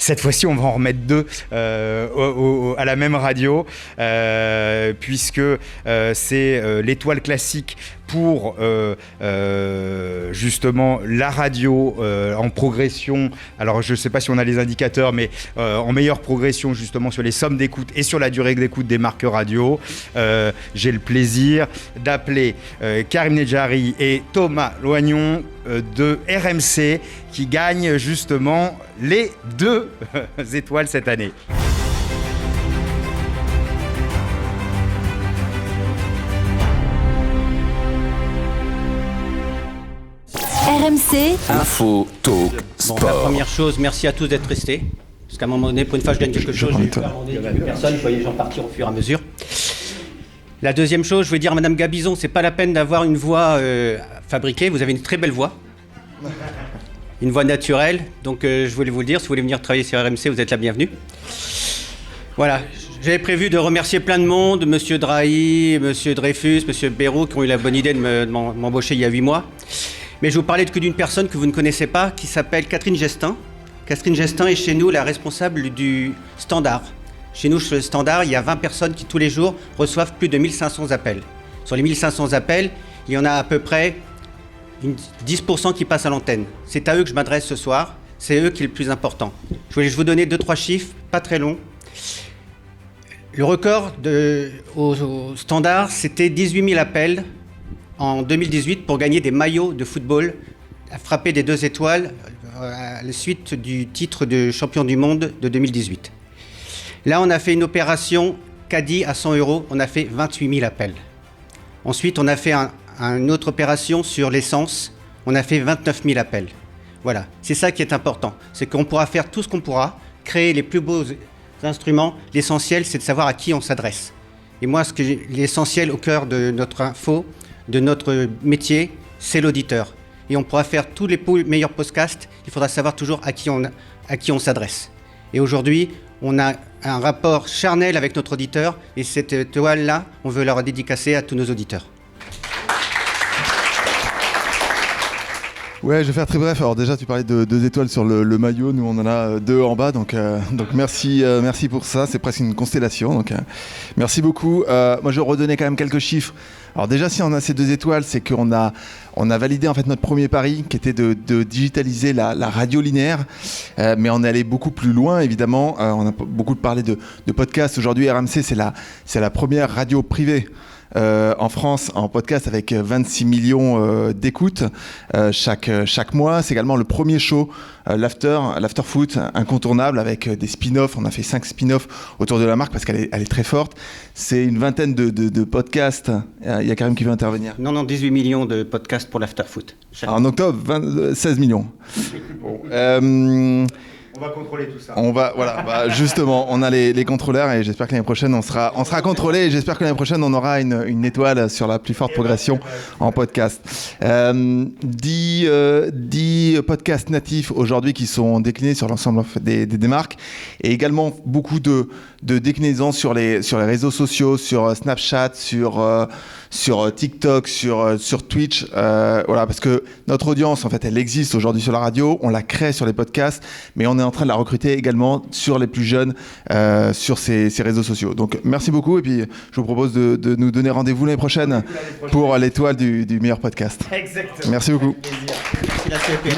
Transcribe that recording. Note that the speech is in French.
cette fois-ci, on va en remettre 2 à la même radio, puisque c'est l'étoile classique pour justement la radio en progression. Alors je ne sais pas si on a les indicateurs, mais en meilleure progression justement sur les sommes d'écoute et sur la durée d'écoute des marques radio. J'ai le plaisir d'appeler Karim Nedjari et Thomas Loignon de RMC qui gagnent justement les 2 étoiles cette année. RMC Info, talk, sport. La première chose, merci à tous d'être restés. Parce qu'à un moment donné, pour une fois, je gagne quelque chose. J'ai eu peur, il n'y avait plus personne, je voyais les gens partir au fur et à mesure. La deuxième chose, je voulais dire à Madame Gabizon, c'est pas la peine d'avoir une voix fabriquée. Vous avez une très belle voix. Une voix naturelle. Donc, je voulais vous le dire, si vous voulez venir travailler sur RMC, vous êtes la bienvenue. Voilà. J'avais prévu de remercier plein de monde, Monsieur Drahi, Monsieur Dreyfus, Monsieur Bayrou, qui ont eu la bonne idée de m'embaucher il y a 8 mois. Mais je vous parlais que d'une personne que vous ne connaissez pas, qui s'appelle Catherine Gestin. Catherine Gestin est chez nous la responsable du Standard. Chez nous, sur le Standard, il y a 20 personnes qui, tous les jours, reçoivent plus de 1500 appels. Sur les 1500 appels, il y en a à peu près 10% qui passent à l'antenne. C'est à eux que je m'adresse ce soir. C'est eux qui est le plus important. Je voulais vous donner 2-3 chiffres, pas très longs. Le record au Standard, c'était 18 000 appels en 2018 pour gagner des maillots de football, à frapper des 2 étoiles à la suite du titre de champion du monde de 2018. Là, on a fait une opération caddie à 100 €, on a fait 28 000 appels. Ensuite, on a fait une autre opération sur l'essence, on a fait 29 000 appels. Voilà, c'est ça qui est important, c'est qu'on pourra faire tout ce qu'on pourra, créer les plus beaux instruments. L'essentiel, c'est de savoir à qui on s'adresse. Et moi, l'essentiel au cœur de notre info, de notre métier, c'est l'auditeur. Et on pourra faire tous les meilleurs podcasts, il faudra savoir toujours à qui on s'adresse. Et aujourd'hui, on a un rapport charnel avec notre auditeur, et cette toile-là, on veut la dédicacer à tous nos auditeurs. Ouais, je vais faire très bref. Alors déjà, tu parlais de 2 étoiles sur le maillot. Nous, on en a 2 en bas. Donc merci pour ça. C'est presque une constellation. Donc merci beaucoup. Moi, je redonnais quand même quelques chiffres. Alors déjà, si on a ces 2 étoiles, c'est qu'on a validé en fait notre premier pari, qui était de digitaliser la radio linéaire. Mais on est allé beaucoup plus loin, évidemment. On a beaucoup parlé de podcasts. Aujourd'hui, RMC, c'est la première radio privée en France en podcast avec 26 millions d'écoutes chaque mois. C'est également le premier show l'after foot incontournable avec des spin-offs. On a fait 5 spin-offs autour de la marque parce qu'elle est très forte. C'est une vingtaine de podcasts. Il y a Karim qui veut intervenir. Non, 18 millions de podcasts pour l'after foot. En octobre, 16 millions. On va contrôler tout ça. Justement, on a les contrôleurs et j'espère que l'année prochaine, on sera contrôlé et j'espère que l'année prochaine, on aura une étoile sur la plus forte progression en podcast. 10 podcasts natifs aujourd'hui qui sont déclinés sur l'ensemble des marques et également beaucoup de déclinaisons sur les réseaux sociaux, sur Snapchat, sur TikTok, sur Twitch, parce que notre audience, en fait, elle existe aujourd'hui sur la radio, on la crée sur les podcasts, mais on est en train de la recruter également sur les plus jeunes, sur ces réseaux sociaux. Donc, merci beaucoup, et puis je vous propose de nous donner rendez-vous l'année prochaine pour l'étoile du meilleur podcast. Exactement. Merci beaucoup. Merci la CEP.